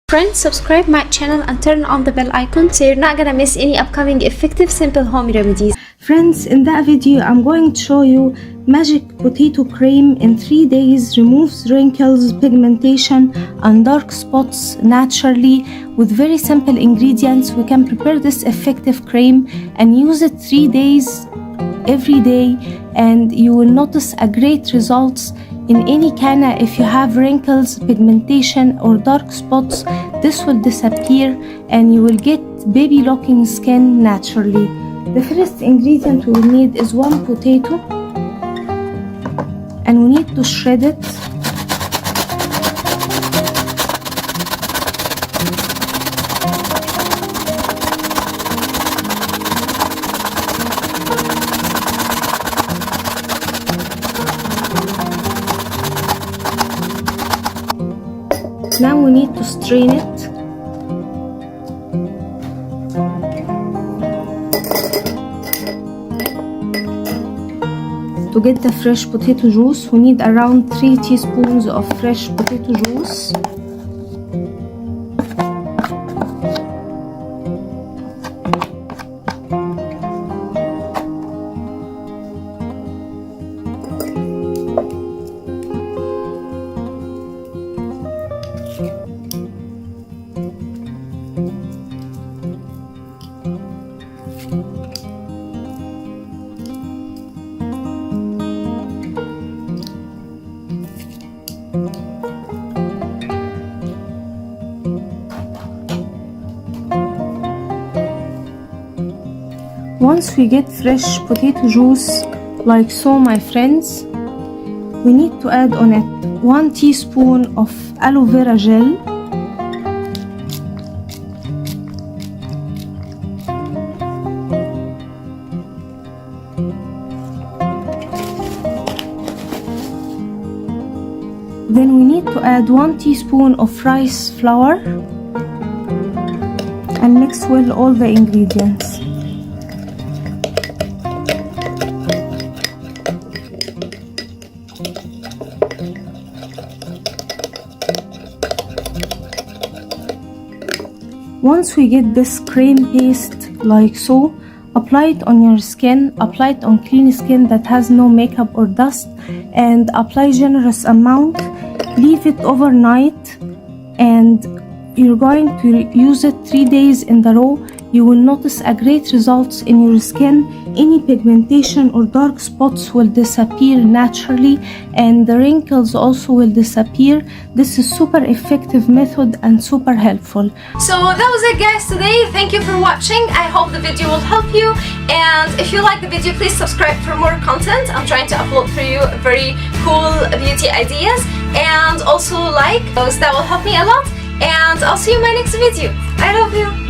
Friends, subscribe my channel and turn on the bell icon so you're not gonna miss any upcoming effective simple home remedies. Friends, in that video I'm going to show you magic potato cream in 3 days removes wrinkles, pigmentation and dark spots naturally with very simple ingredients. We can prepare this effective cream and use it 3 days every day, and you will notice a great results in any kind. If you have wrinkles, pigmentation or dark spots, this will disappear and you will get baby looking skin naturally. The first ingredient we will need is 1 potato, and we need to shred it. Now we need to strain it. To get the fresh potato juice, we need around 3 teaspoons of fresh potato juice. Once we get fresh potato juice like so, my friends, we need to add on it 1 teaspoon of aloe vera gel, then we need to add 1 teaspoon of rice flour and mix well all the ingredients. Once we get this cream paste like so, apply it on your skin, apply it on clean skin that has no makeup or dust, and apply generous amount. Leave it overnight and you're going to use it 3 days in a row. You will notice a great results in your skin. Any pigmentation or dark spots will disappear naturally, and the wrinkles also will disappear. This is super effective method and super helpful. So that was it, guys, today. Thank you for watching. I hope the video will help you, and if you like the video, please subscribe for more content. I'm trying to upload for you very cool beauty ideas, and also like those. That will help me a lot, and I'll see you in my next video. I love you.